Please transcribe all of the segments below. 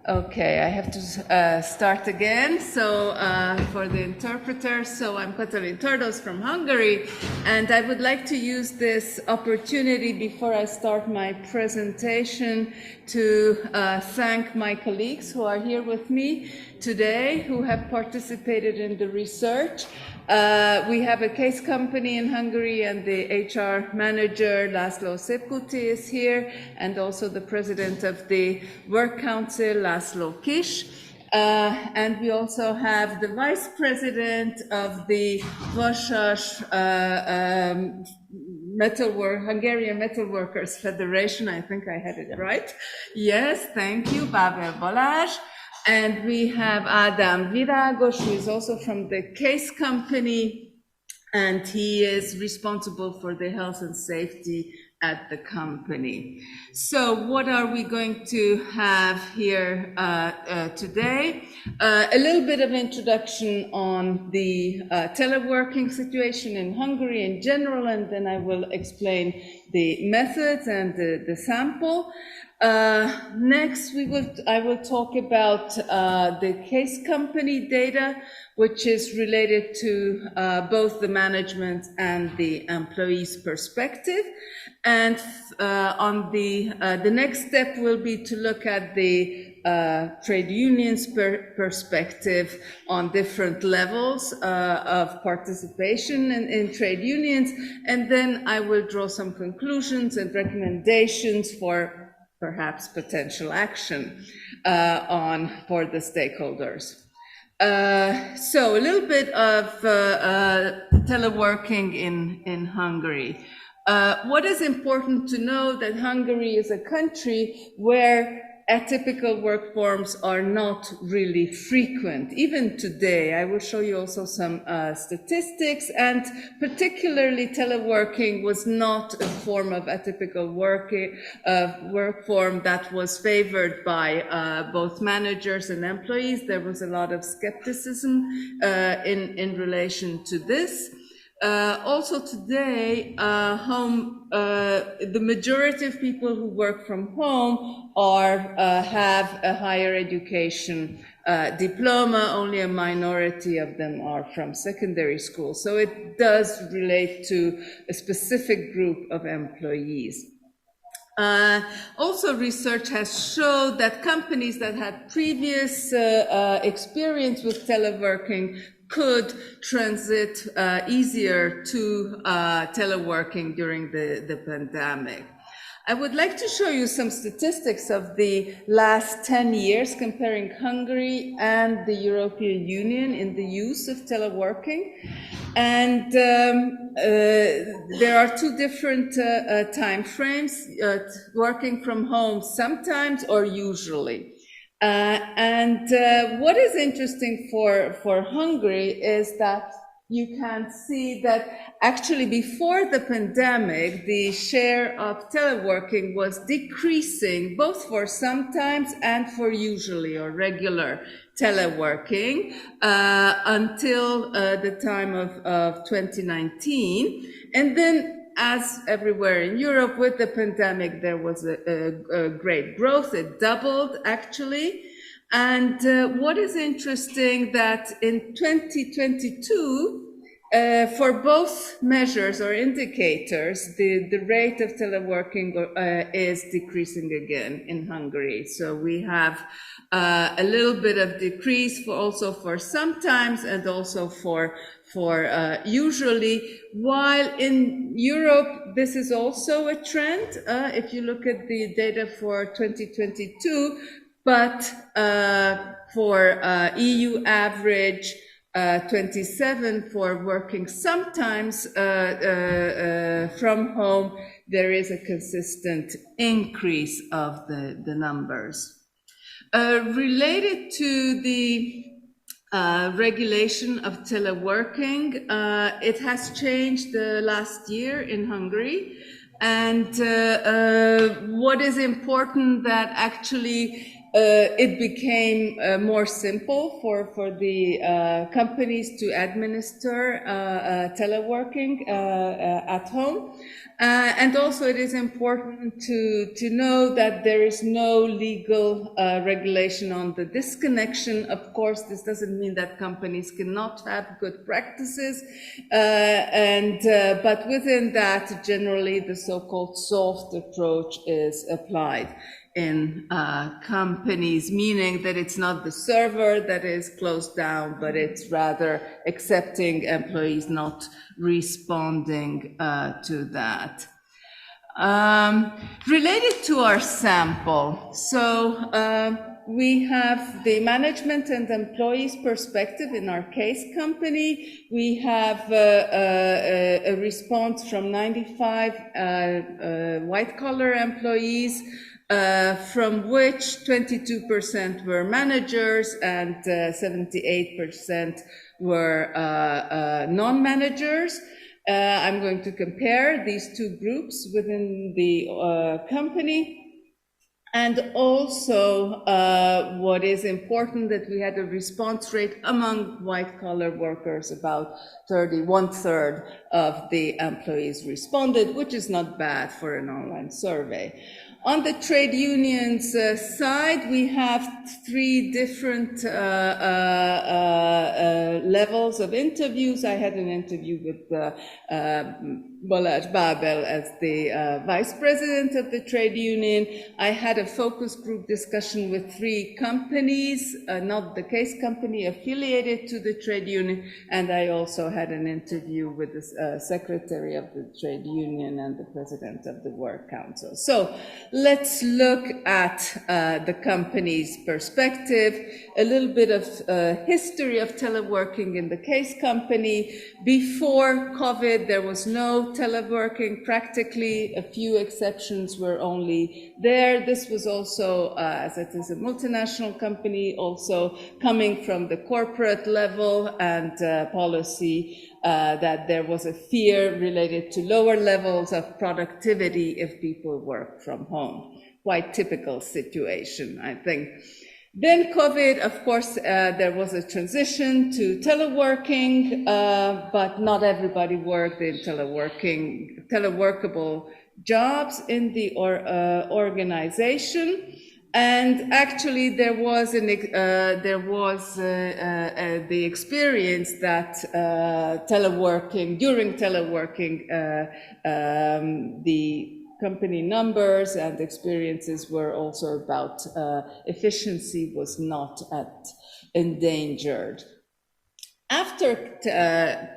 Okay, I have to start again. So for the interpreters, so I'm Katalin Tardos from Hungary, and I would like to use this opportunity before I start my presentation to thank my colleagues who are here with me today, who have participated in the research. We have a case company in Hungary, and the HR manager, László Szépkuti, is here, and also the president of the Work Council, László Kis. And we also have the vice president of the Vasas Hungarian Metalworkers Federation. I think I had it right. Yes, thank you, Bábel, Balázs. And we have Ádám Virágos, who is also from the case company, and he is responsible for the health and safety at the company. So what are we going to have here today? A little bit of introduction on the teleworking situation in Hungary in general, and then I will explain the methods and the sample. Next, I will talk about the case company data, which is related to both the management and the employees' perspective. And on the next step will be to look at the trade unions' perspective on different levels of participation in trade unions. And then I will draw some conclusions and recommendations for perhaps potential action for the stakeholders. So a little bit of teleworking in Hungary. What is important to know that Hungary is a country where atypical work forms are not really frequent. Even today, I will show you also some statistics, and particularly teleworking was not a form of atypical work form that was favored by both managers and employees. There was a lot of skepticism in relation to this. Also today, the majority of people who work from home have a higher education diploma. Only a minority of them are from secondary school. So it does relate to a specific group of employees. Also, research has shown that companies that had previous experience with teleworking could transit easier to teleworking during the pandemic. I would like to show you some statistics of the last 10 years comparing Hungary and the European Union in the use of teleworking. And there are two different time frames, working from home sometimes or usually. What is interesting for Hungary is that you can see that actually before the pandemic, the share of teleworking was decreasing both for sometimes and for usually or regular teleworking until the time of 2019. And then, as everywhere in Europe, with the pandemic, there was a great growth. It doubled, actually. And what is interesting that in 2022, for both measures or indicators, the rate of teleworking is decreasing again in Hungary. So we have a little bit of decrease also for sometimes and also for usually, while in Europe this is also a trend if you look at the data for 2022, but for EU average 27 for working sometimes from home, there is a consistent increase of the numbers. Related to the regulation of teleworking, it has changed the last year in Hungary. And what is important that actually it became more simple for the companies to administer teleworking at home. And also it is important to know that there is no legal regulation on the disconnection. Of course, this doesn't mean that companies cannot have good practices, but within that, generally the so-called soft approach is applied in companies, meaning that it's not the server that is closed down, but it's rather accepting employees not responding to that. Related to our sample, so we have the management and employees perspective in our case company. We have a response from 95 white-collar employees, from which 22% were managers and 78% were non-managers. I'm going to compare these two groups within the company. And also, what is important, that we had a response rate among white-collar workers, about 1/3 of the employees responded, which is not bad for an online survey. On the trade unions side, we have 3 different levels of interviews. I had an interview with Balázs, Bábel as the vice president of the trade union. I had a focus group discussion with 3 companies, not the case company, affiliated to the trade union, and I also had an interview with the secretary of the trade union and the president of the work council. So let's look at the company's perspective, a little bit of history of teleworking in the case company. Before COVID, there was no teleworking practically. A few exceptions were only there. This was also, as it is a multinational company, also coming from the corporate level and policy, that there was a fear related to lower levels of productivity if people work from home. Quite typical situation, I think. Then COVID, of course, there was a transition to teleworking, but not everybody worked in teleworkable jobs in the organization. And actually, there was the experience that during teleworking, the company numbers and experiences were also about efficiency was not endangered. After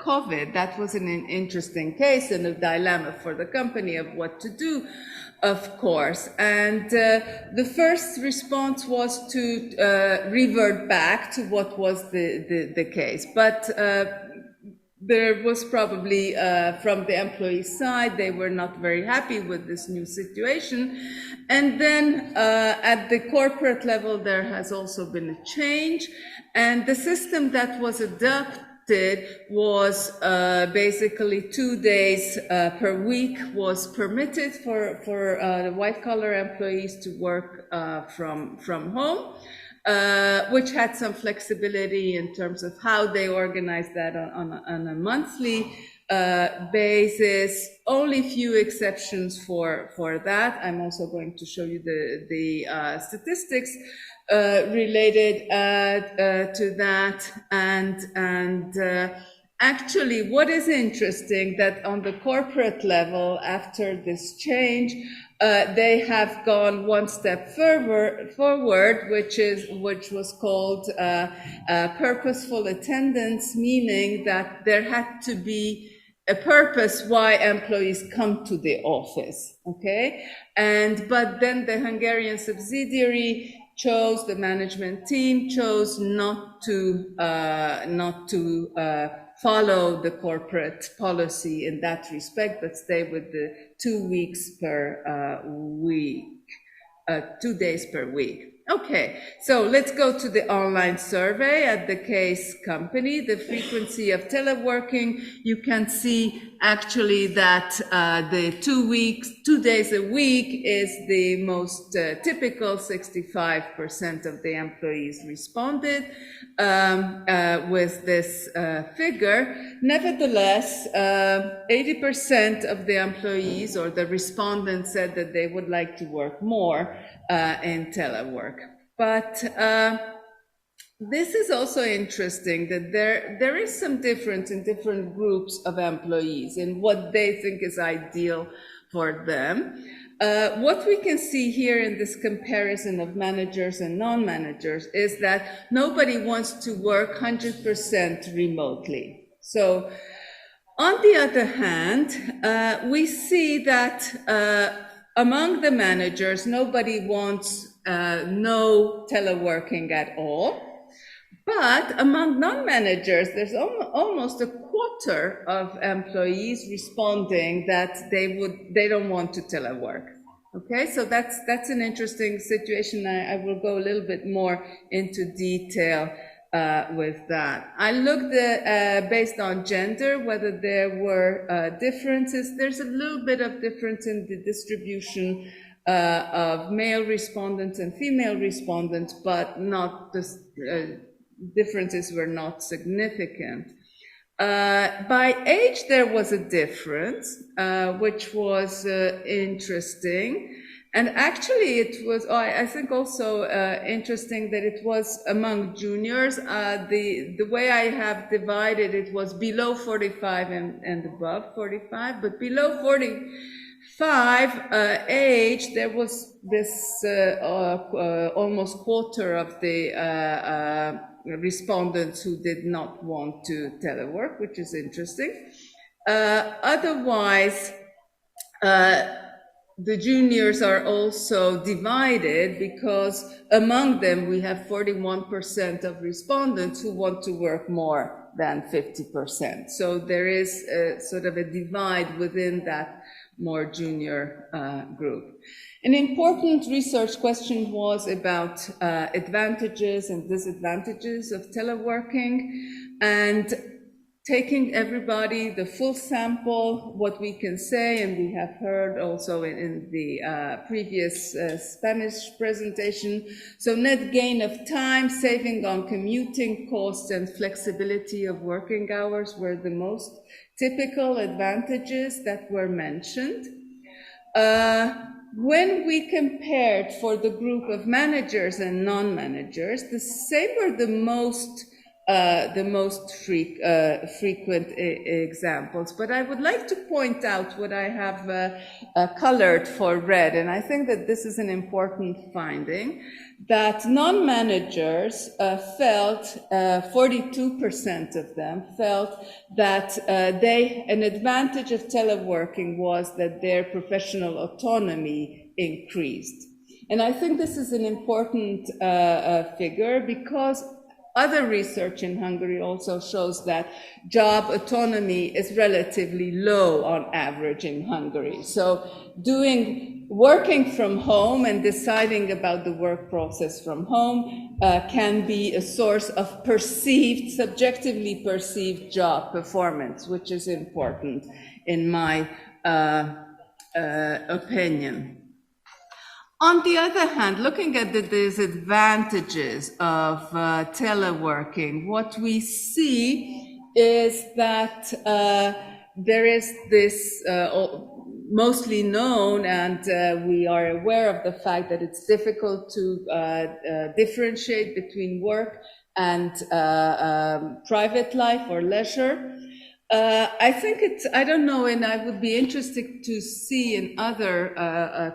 COVID, that was an interesting case and a dilemma for the company of what to do, of course. And the first response was to revert back to what was the case. But there was probably, from the employee side, they were not very happy with this new situation. And then at the corporate level, there has also been a change. And the system that was adopted was basically 2 days per week was permitted for the white-collar employees to work from home. Which had some flexibility in terms of how they organized that on a monthly basis. Only few exceptions for that. I'm also going to show you the statistics related to that. And actually, what is interesting, that on the corporate level, after this change, they have gone one step forward, which was called purposeful attendance, meaning that there had to be a purpose why employees come to the office. Okay, but then the Hungarian subsidiary chose, the management team chose not to follow the corporate policy in that respect, but stay with the 2 weeks per week, 2 days per week. Okay, so let's go to the online survey at the case company. The frequency of teleworking, you can see actually that the 2 days a week is the most typical. 65% of the employees responded with this figure. Nevertheless, 80% of the employees or the respondents said that they would like to work more in telework. But this is also interesting that there is some difference in different groups of employees in what they think is ideal for them. What we can see here in this comparison of managers and non-managers is that nobody wants to work 100% remotely. So on the other hand, we see that among the managers, nobody wants no teleworking at all. But among non-managers, there's almost a quarter of employees responding that they don't want to telework. Okay, so that's an interesting situation. I will go a little bit more into detail with that. I looked based on gender, whether there were differences. There's a little bit of difference in the distribution of male respondents and female respondents, but not the differences were not significant. By age, there was a difference, which was interesting. And actually, it was, I think, also interesting that it was among juniors. The way I have divided it was below 45 and above 45, but below 45 age, there was this almost quarter of the respondents who did not want to telework, which is interesting. Otherwise, the juniors are also divided because among them we have 41% of respondents who want to work more than 50%. So there is sort of a divide within that more junior group. An important research question was about advantages and disadvantages of teleworking, and taking everybody, the full sample, what we can say, and we have heard also in the previous Spanish presentation. So net gain of time, saving on commuting costs, and flexibility of working hours were the most typical advantages that were mentioned. When we compared for the group of managers and non-managers, the same were the most frequent examples. But I would like to point out what I have colored for red, and I think that this is an important finding, that non-managers felt, 42% of them felt that an advantage of teleworking was that their professional autonomy increased. And I think this is an important figure because other research in Hungary also shows that job autonomy is relatively low on average in Hungary. So working from home and deciding about the work process from home can be a source of subjectively perceived job performance, which is important in my opinion. On the other hand, looking at the disadvantages of teleworking, what we see is that there is this mostly known, and we are aware of the fact that it's difficult to differentiate between work and private life or leisure. I think I don't know, and I would be interested to see in other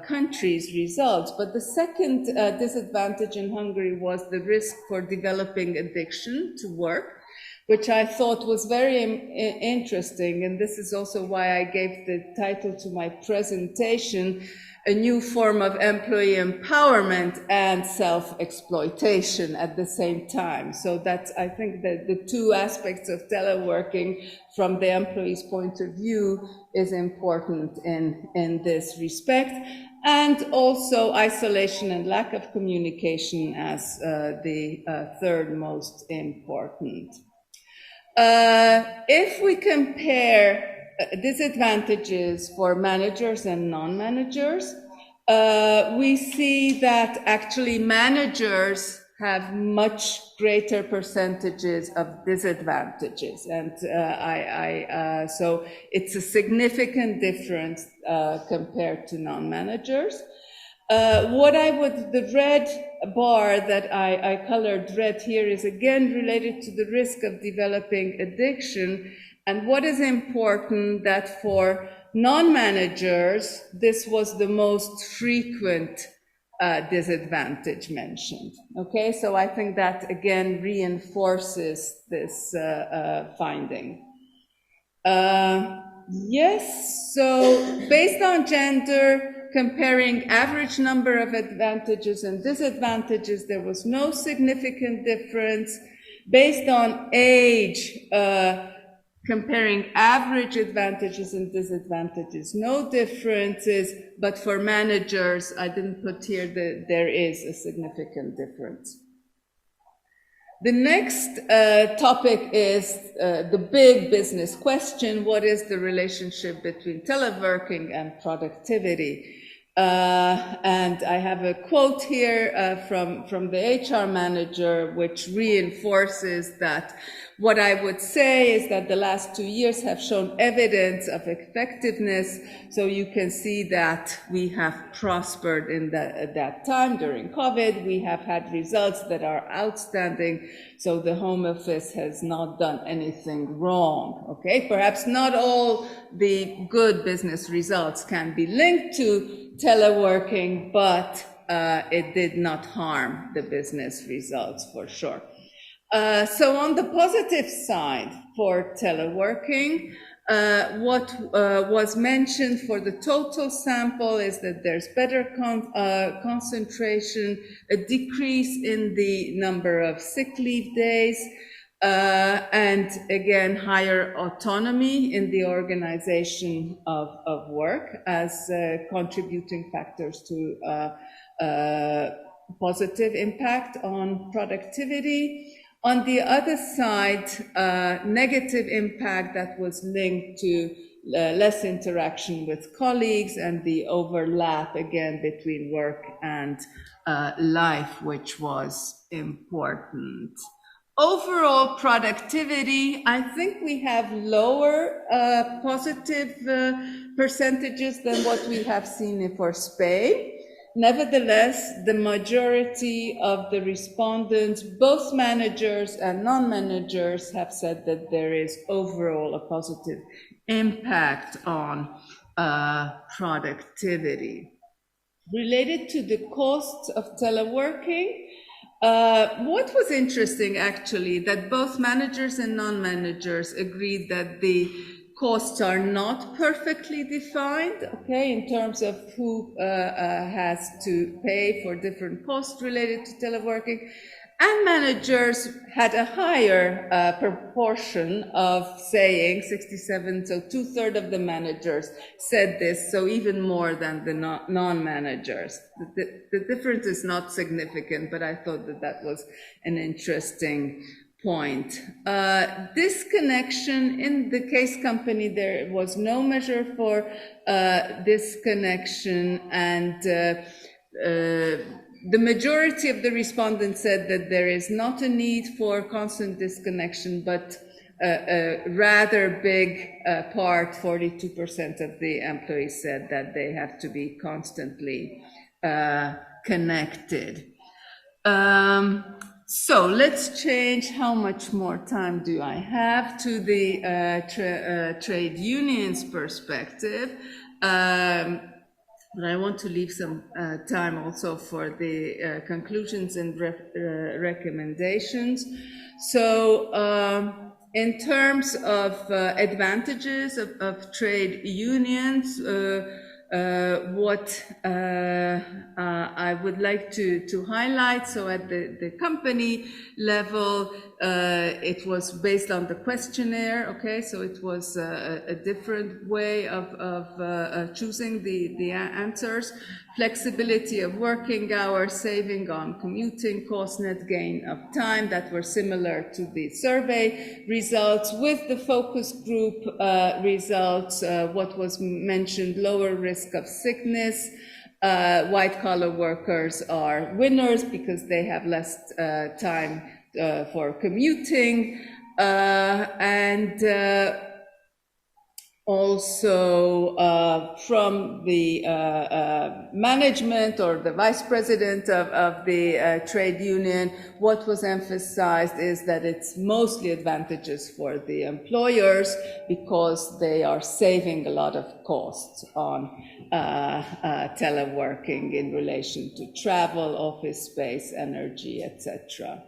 countries' results, but the second disadvantage in Hungary was the risk for developing addiction to work, which I thought was very interesting, and this is also why I gave the title to my presentation, A New Form of Employee Empowerment and Self-Exploitation at the same time. So that's, I think, that the two aspects of teleworking from the employee's point of view is important in this respect. And also isolation and lack of communication as the third most important. If we compare disadvantages for managers and non-managers. We see that actually managers have much greater percentages of disadvantages, and so it's a significant difference compared to non-managers. The red bar that I colored red here is again related to the risk of developing addiction. And what is important that for non-managers, this was the most frequent disadvantage mentioned. Okay, so I think that again reinforces this finding. Yes, so based on gender, comparing average number of advantages and disadvantages, there was no significant difference. Based on age, comparing average advantages and disadvantages, no differences, but for managers, I didn't put here that there is a significant difference. The next topic is the big business question: what is the relationship between teleworking and productivity? And I have a quote here from the HR manager, which reinforces that what I would say is that the last 2 years have shown evidence of effectiveness. So you can see that we have prospered in that time during COVID. We have had results that are outstanding. So the Home Office has not done anything wrong. Okay, perhaps not all the good business results can be linked to teleworking, but it did not harm the business results for sure. So on the positive side for teleworking, what was mentioned for the total sample is that there's better concentration, a decrease in the number of sick leave days, and again, higher autonomy in the organization of work as contributing factors to positive impact on productivity. On the other side, negative impact that was linked to less interaction with colleagues and the overlap again between work and life, which was important. Overall productivity, I think we have lower positive percentages than what we have seen for Spain. Nevertheless, the majority of the respondents, both managers and non-managers, have said that there is overall a positive impact on productivity. Related to the costs of teleworking, what was interesting actually, that both managers and non-managers agreed that the costs are not perfectly defined, okay, in terms of who has to pay for different costs related to teleworking. And managers had a higher proportion of saying 67, so 2/3 of the managers said this, so even more than the non-managers. The difference is not significant, but I thought that that was an interesting point. Disconnection, in the case company, there was no measure for disconnection, and the majority of the respondents said that there is not a need for constant disconnection, but a rather big part, 42% of the employees said that they have to be constantly connected. So let's change how much more time do I have to the trade unions perspective. But I want to leave some time also for the conclusions and recommendations. So in terms of advantages of trade unions, what I would like to highlight. So at the company level, it was based on the questionnaire, okay? So it was a different way of choosing the answers. Flexibility of working hours, saving on commuting costs, net gain of time, that were similar to the survey results. With the focus group results, what was mentioned, lower risk of sickness. White-collar workers are winners because they have less time for commuting, and also from the management or the vice president of the trade union, what was emphasized is that it's mostly advantages for the employers because they are saving a lot of costs on teleworking in relation to travel, office space, energy, etc.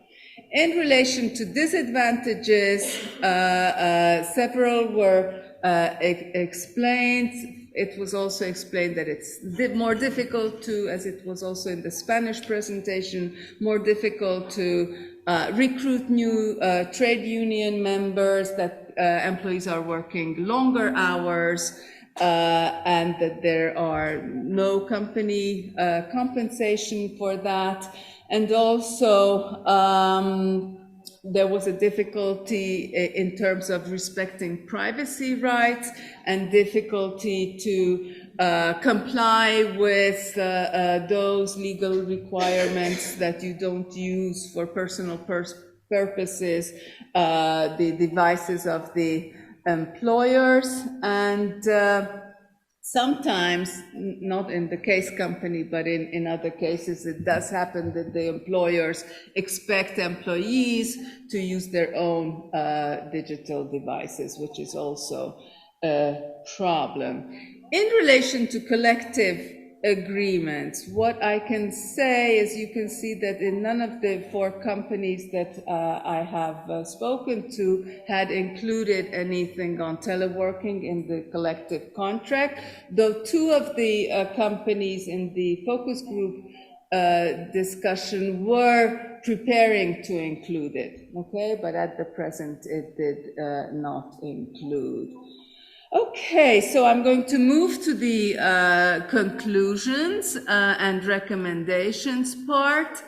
In relation to disadvantages, several were explained. It was also explained that it's more difficult to, as it was also in the Spanish presentation, more difficult to recruit new trade union members, that employees are working longer hours, and that there are no company compensation for that. And also, there was a difficulty in terms of respecting privacy rights and difficulty to comply with those legal requirements that you don't use for personal purposes, the devices of the employers. And sometimes, not in the case company, but in other cases, it does happen that the employers expect employees to use their own digital devices, which is also a problem. In relation to collective agreements, what I can say is you can see that in none of the 4 companies that I have spoken to had included anything on teleworking in the collective contract, though 2 of the companies in the focus group discussion were preparing to include it, okay, but at the present it did not include. Okay, so I'm going to move to the conclusions and recommendations part.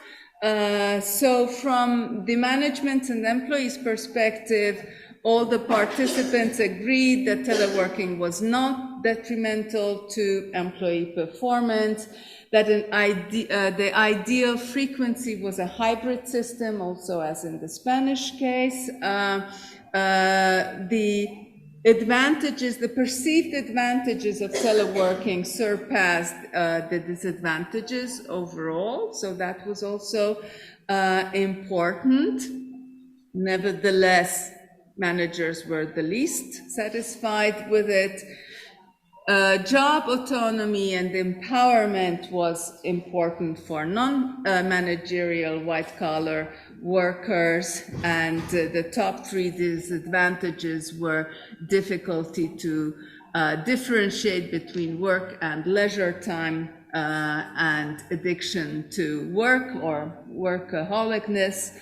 So from the management and employees' perspective, all the participants agreed that teleworking was not detrimental to employee performance, that the ideal frequency was a hybrid system, also as in the Spanish case. The perceived advantages of teleworking surpassed the disadvantages overall, so that was also important. Nevertheless, managers were the least satisfied with it. Job autonomy and empowerment was important for non-managerial white-collar workers, and the top 3 disadvantages were difficulty to differentiate between work and leisure time, and addiction to work or workaholicness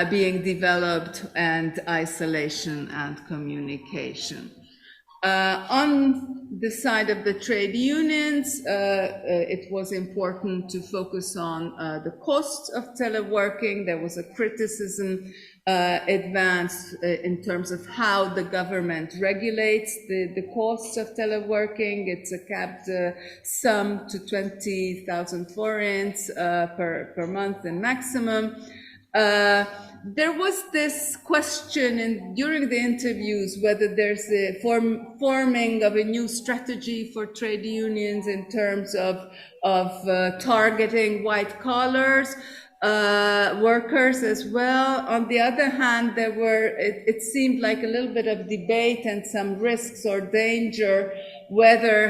being developed, and isolation and communication. On the side of the trade unions, it was important to focus on the costs of teleworking. There was a criticism advanced in terms of how the government regulates the costs of teleworking. It's a capped sum to 20,000 forints per month in maximum. There was this question during the interviews whether there's a forming of a new strategy for trade unions in terms of targeting white collars workers as well. On the other hand, it seemed like a little bit of debate and some risks or danger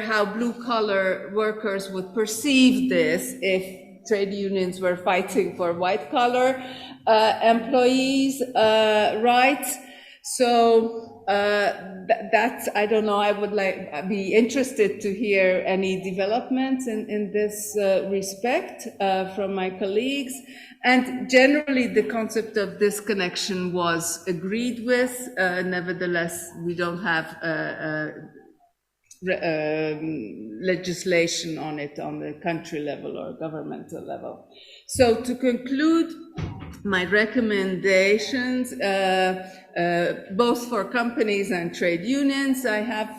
how blue collar workers would perceive this if trade unions were fighting for white collar employees' rights. So that's, I don't know, I would be interested to hear any developments in this respect from my colleagues. And generally, the concept of disconnection was agreed with. Nevertheless, we don't have legislation on it on the country level or governmental level. So to conclude, my recommendations, both for companies and trade unions, I have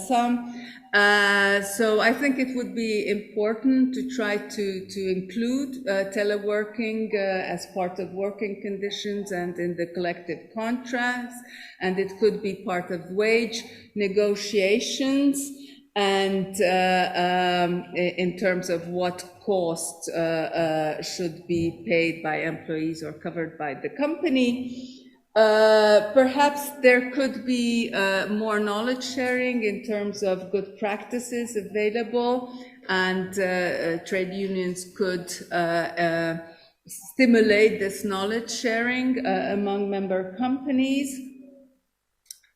some. So I think it would be important to try to include teleworking as part of working conditions and in the collective contracts, and it could be part of wage negotiations, and in terms of what cost should be paid by employees or covered by the company. Perhaps there could be more knowledge sharing in terms of good practices available, and trade unions could stimulate this knowledge sharing among member companies.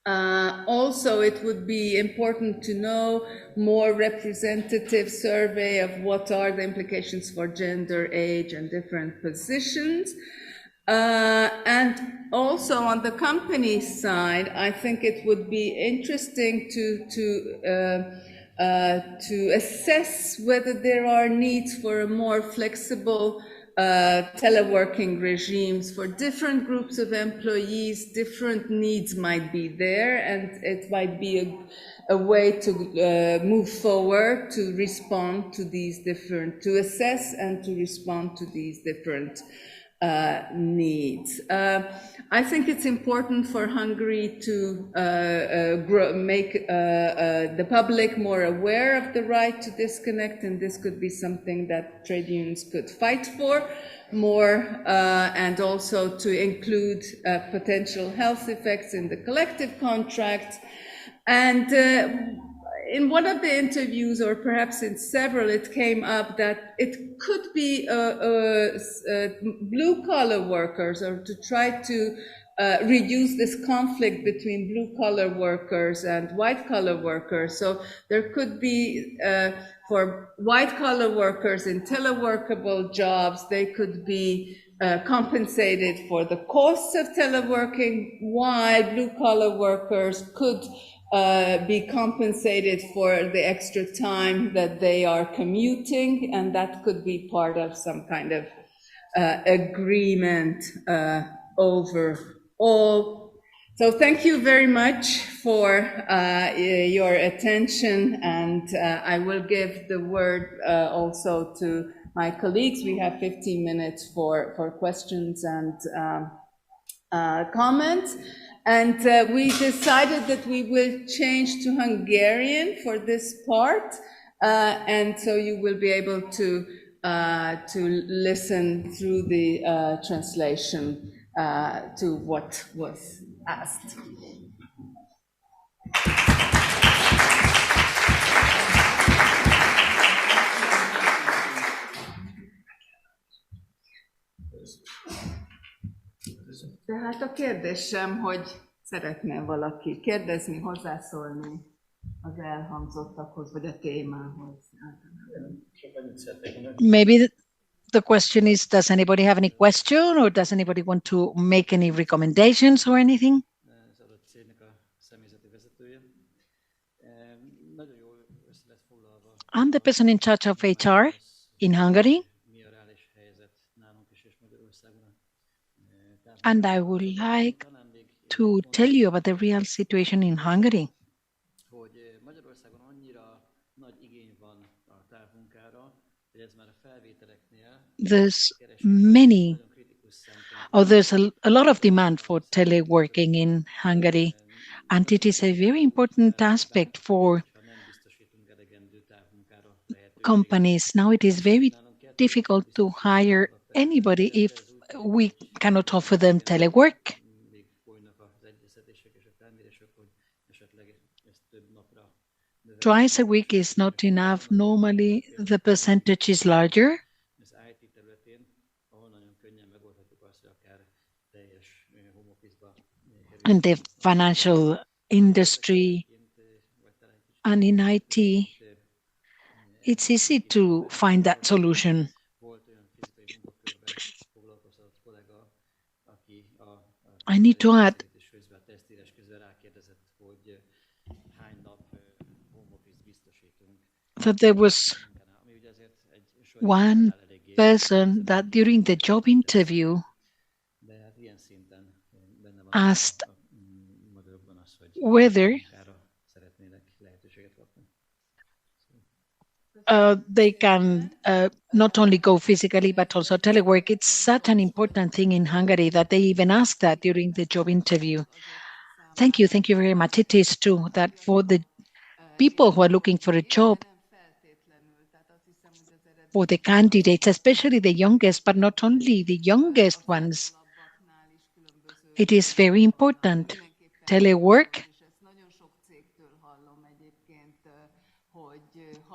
Also, it would be important to know more representative survey of what are the implications for gender, age, and different positions. And also on the company side, I think it would be interesting to assess whether there are needs for a more flexible teleworking regimes for different groups of employees. Different needs might be there, and it might be a way to move forward to respond to these different, to assess and to respond to these different needs. I think it's important for Hungary to make the public more aware of the right to disconnect, and this could be something that trade unions could fight for more, and also to include potential health effects in the collective contract. And in one of the interviews, or perhaps in several, it came up that it could be blue-collar workers, or to try to reduce this conflict between blue-collar workers and white-collar workers. So there could be, for white-collar workers in teleworkable jobs, they could be compensated for the costs of teleworking, while blue-collar workers could be compensated for the extra time that they are commuting, and that could be part of some kind of agreement overall. So thank you very much for your attention, and I will give the word also to my colleagues. We have 15 minutes for questions and comments. And we decided that we will change to Hungarian for this part, and so you will be able to listen through the translation to what was asked. Tehát a kérdésem, hogy szeretne valaki kérdezni, hozzászólni az elhangzottakhoz, vagy a témához. Maybe the question is, does anybody have any question, or does anybody want to make any recommendations or anything? I'm the person in charge of HR in Hungary. And I would like to tell you about the real situation in Hungary. There's a lot of demand for teleworking in Hungary, and it is a very important aspect for companies. Now it is very difficult to hire anybody if we cannot offer them telework. Twice a week is not enough. Normally, the percentage is larger. in the financial industry and in IT, it's easy to find that solution. I need to add that there was one person that during the job interview asked whether they can not only go physically but also telework. It's such an important thing in Hungary that they even ask that during the job interview. Thank you very much. It is true that for the people who are looking for a job, for the candidates, especially the youngest, but not only the youngest ones, it is very important. Telework,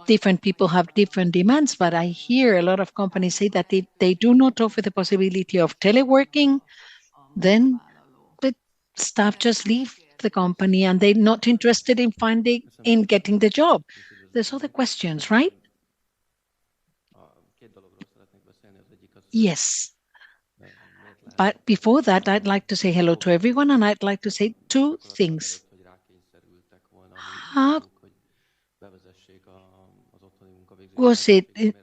different people have different demands, but I hear a lot of companies say that if they do not offer the possibility of teleworking, then the staff just leave the company and they're not interested in getting the job. There's other questions, right? Yes. But before that, I'd like to say hello to everyone, and I'd like to say two things. How was it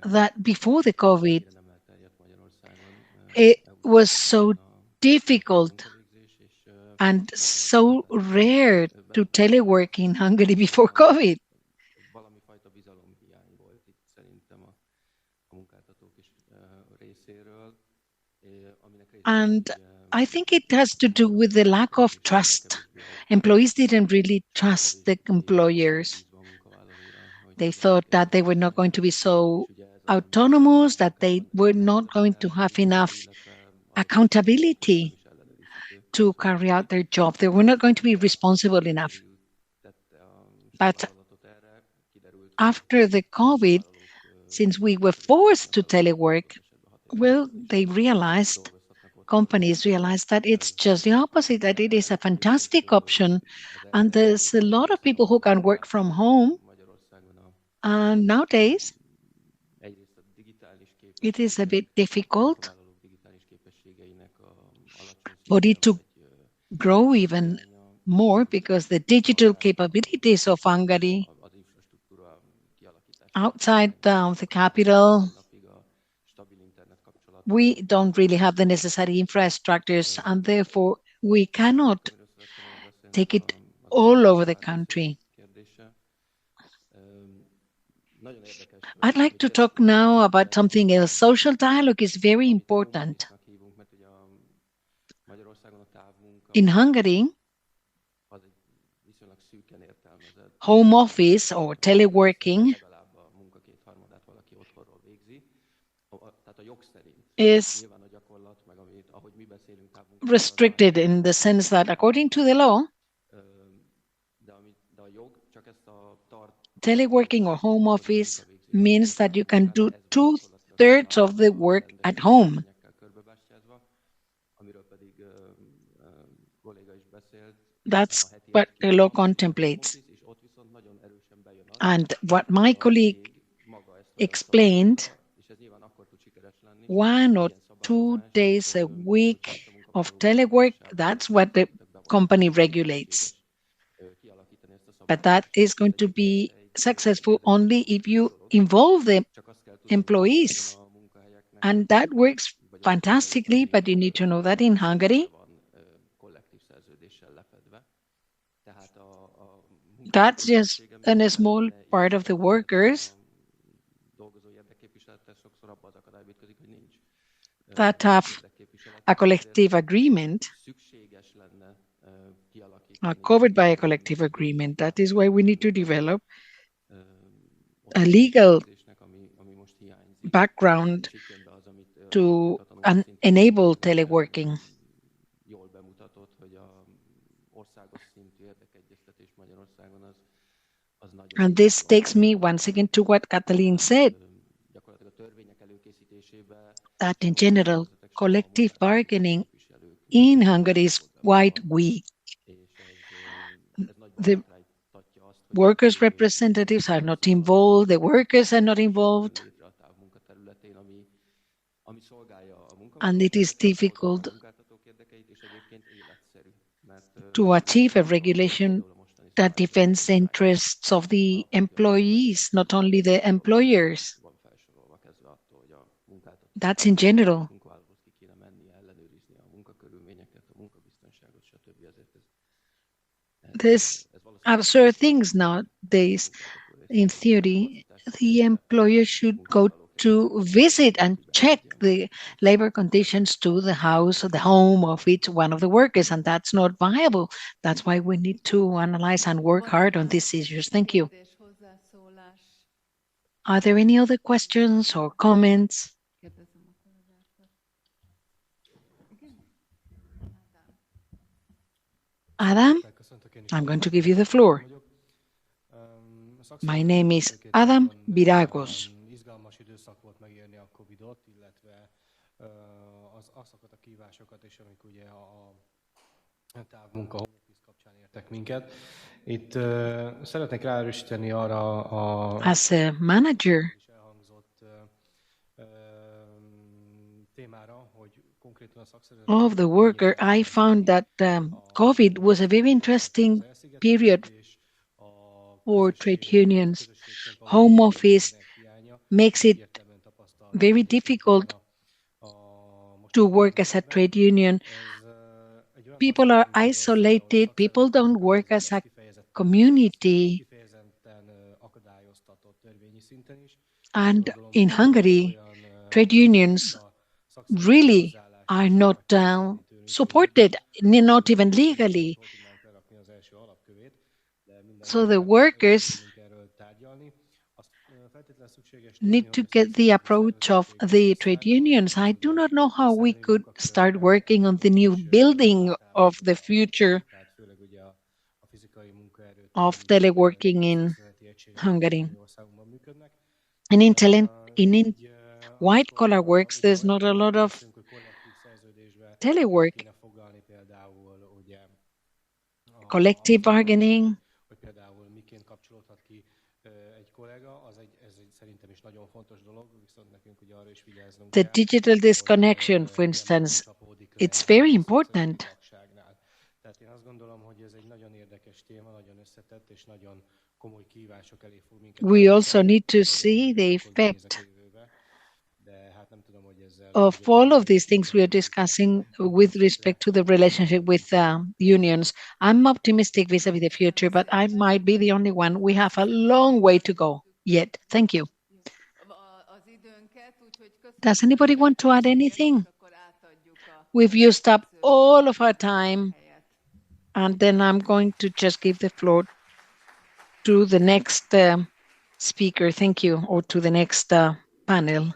that before the COVID, it was so difficult and so rare to telework in Hungary before COVID? And I think it has to do with the lack of trust. Employees didn't really trust the employers. They thought that they were not going to be so autonomous, that they were not going to have enough accountability to carry out their job. They were not going to be responsible enough. But after the COVID, since we were forced to telework, well, companies realized that it's just the opposite, that it is a fantastic option. And there's a lot of people who can work from home. And nowadays, it is a bit difficult for it to grow even more because the digital capabilities of Hungary outside the capital, we don't really have the necessary infrastructures, and therefore we cannot take it all over the country. I'd like to talk now about something else. Social dialogue is very important. In Hungary, home office or teleworking is restricted in the sense that according to the law, teleworking or home office means that you can do 2/3 of the work at home. That's what the law contemplates. And what my colleague explained, 1 or 2 days a week of telework, that's what the company regulates. But that is going to be successful only if you involve the employees. And that works fantastically, but you need to know that in Hungary, that's just a small part of the workers that have a collective agreement, are covered by a collective agreement. That is why we need to develop a legal background to enable teleworking. And this takes me once again to what Katalin said, that in general, collective bargaining in Hungary is quite weak. The workers' representatives are not involved, the workers are not involved, and it is difficult to achieve a regulation that defends the interests of the employees, not only the employers. That's in general. There's absurd things nowadays. In theory, the employer should go to visit and check the labor conditions to the house or the home of each one of the workers, and that's not viable. That's why we need to analyze and work hard on these issues. Thank you. Are there any other questions or comments? Ádám, I'm going to give you the floor. My name is Ádám Virágos. As a manager of the worker, I found that COVID was a very interesting period for trade unions. Home office makes it very difficult to work as a trade union. People are isolated, people don't work as a community. And in Hungary, trade unions really are not supported, not even legally. So the workers need to get the approach of the trade unions. I do not know how we could start working on the new building of the future of teleworking in Hungary. And in white-collar works, there's not a lot of telework. Collective bargaining, the digital disconnection, for instance, it's very important. We also need to see the effect of all of these things we are discussing with respect to the relationship with unions. I'm optimistic vis-a-vis the future, but I might be the only one. We have a long way to go yet. Thank you. Does anybody want to add anything? We've used up all of our time, and then I'm going to just give the floor to the next speaker. Thank you, or to the next panel.